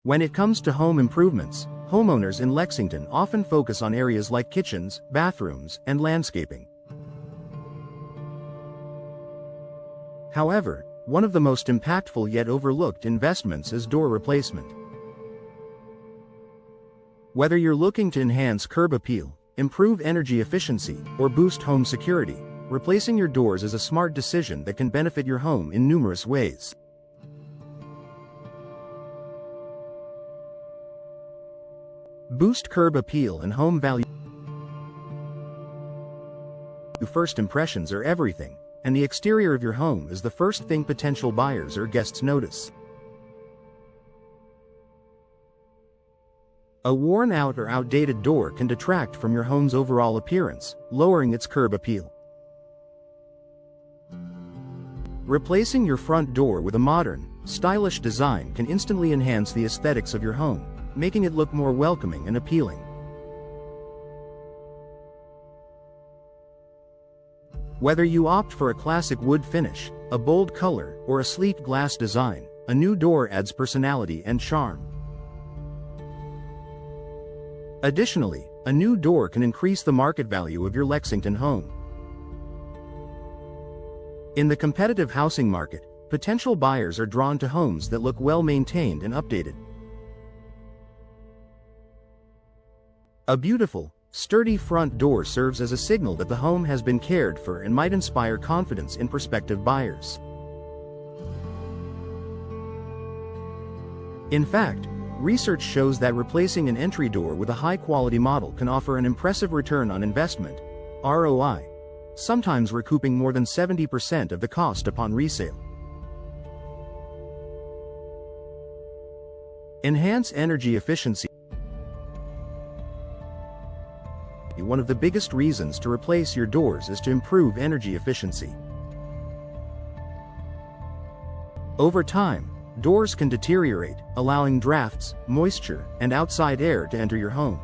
When it comes to home improvements, homeowners in Lexington often focus on areas like kitchens, bathrooms, and landscaping. However, one of the most impactful yet overlooked investments is door replacement. Whether you're looking to enhance curb appeal, improve energy efficiency, or boost home security, replacing your doors is a smart decision that can benefit your home in numerous ways. Boost curb appeal and home value. First impressions are everything, and the exterior of your home is the first thing potential buyers or guests notice. A worn-out or outdated door can detract from your home's overall appearance, lowering its curb appeal. Replacing your front door with a modern, stylish design can instantly enhance the aesthetics of your home, making it look more welcoming and appealing. Whether you opt for a classic wood finish, a bold color, or a sleek glass design, a new door adds personality and charm. Additionally, a new door can increase the market value of your Lexington home. In the competitive housing market, potential buyers are drawn to homes that look well maintained and updated. A beautiful, sturdy front door serves as a signal that the home has been cared for and might inspire confidence in prospective buyers. In fact, research shows that replacing an entry door with a high-quality model can offer an impressive return on investment, ROI, sometimes recouping more than 70% of the cost upon resale. Enhance energy efficiency. One of the biggest reasons to replace your doors is to improve energy efficiency. Over time, doors can deteriorate, allowing drafts, moisture, and outside air to enter your home.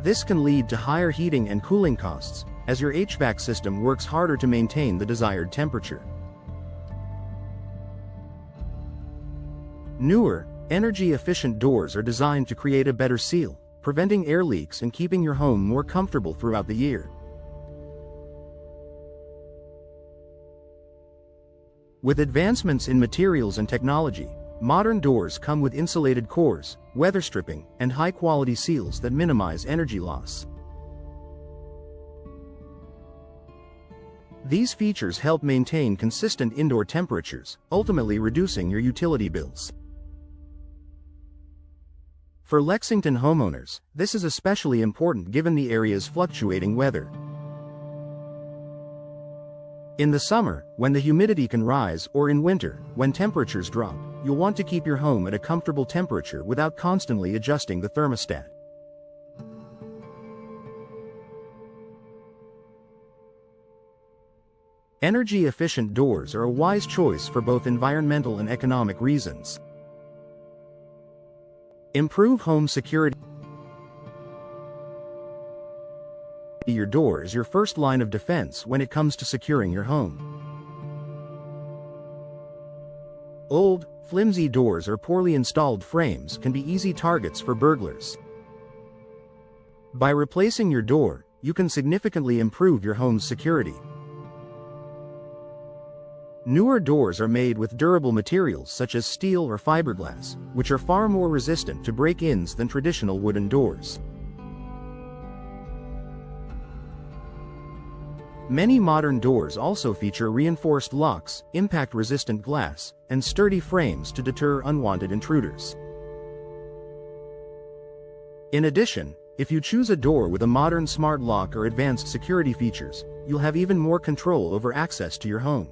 This can lead to higher heating and cooling costs, as your HVAC system works harder to maintain the desired temperature. Newer, energy-efficient doors are designed to create a better seal, preventing air leaks and keeping your home more comfortable throughout the year. With advancements in materials and technology, modern doors come with insulated cores, weather stripping, and high-quality seals that minimize energy loss. These features help maintain consistent indoor temperatures, ultimately reducing your utility bills. For Lexington homeowners, this is especially important given the area's fluctuating weather. In the summer, when the humidity can rise, or in winter, when temperatures drop, you'll want to keep your home at a comfortable temperature without constantly adjusting the thermostat. Energy-efficient doors are a wise choice for both environmental and economic reasons. Improve home security. Your door is your first line of defense when it comes to securing your home. Old, flimsy doors or poorly installed frames can be easy targets for burglars. By replacing your door, you can significantly improve your home's security. Newer doors are made with durable materials such as steel or fiberglass, which are far more resistant to break-ins than traditional wooden doors. Many modern doors also feature reinforced locks, impact-resistant glass, and sturdy frames to deter unwanted intruders. In addition, if you choose a door with a modern smart lock or advanced security features, you'll have even more control over access to your home.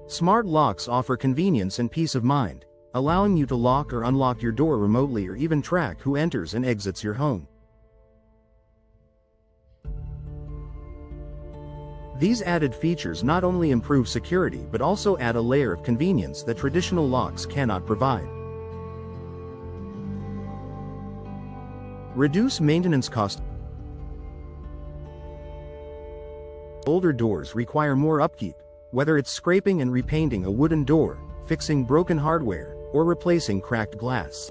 Smart locks offer convenience and peace of mind, allowing you to lock or unlock your door remotely or even track who enters and exits your home. These added features not only improve security but also add a layer of convenience that traditional locks cannot provide. Reduce maintenance costs. Older doors require more upkeep, whether it's scraping and repainting a wooden door, fixing broken hardware, or replacing cracked glass.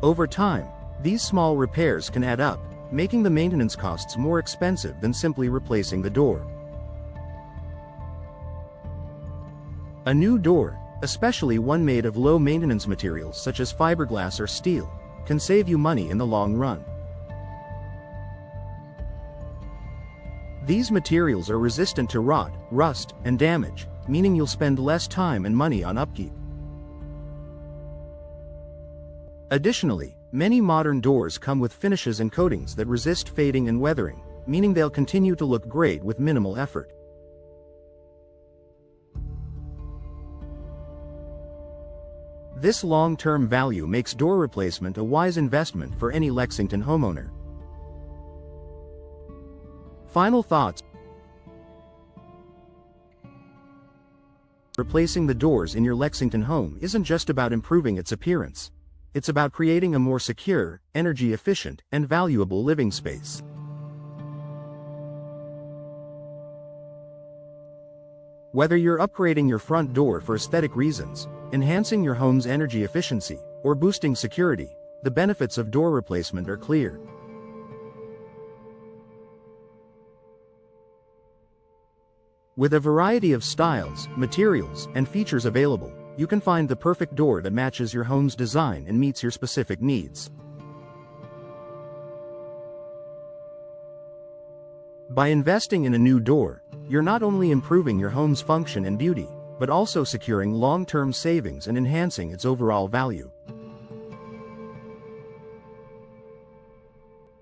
Over time, these small repairs can add up, making the maintenance costs more expensive than simply replacing the door. A new door, especially one made of low-maintenance materials such as fiberglass or steel, can save you money in the long run. These materials are resistant to rot, rust, and damage, meaning you'll spend less time and money on upkeep. Additionally, many modern doors come with finishes and coatings that resist fading and weathering, meaning they'll continue to look great with minimal effort. This long-term value makes door replacement a wise investment for any Lexington homeowner. Final thoughts. Replacing the doors in your Lexington home isn't just about improving its appearance. It's about creating a more secure, energy-efficient, and valuable living space. Whether you're upgrading your front door for aesthetic reasons, enhancing your home's energy efficiency, or boosting security, the benefits of door replacement are clear. With a variety of styles, materials, and features available, you can find the perfect door that matches your home's design and meets your specific needs. By investing in a new door, you're not only improving your home's function and beauty, but also securing long-term savings and enhancing its overall value.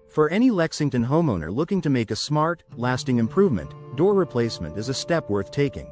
For any Lexington homeowner looking to make a smart, lasting improvement, door replacement is a step worth taking.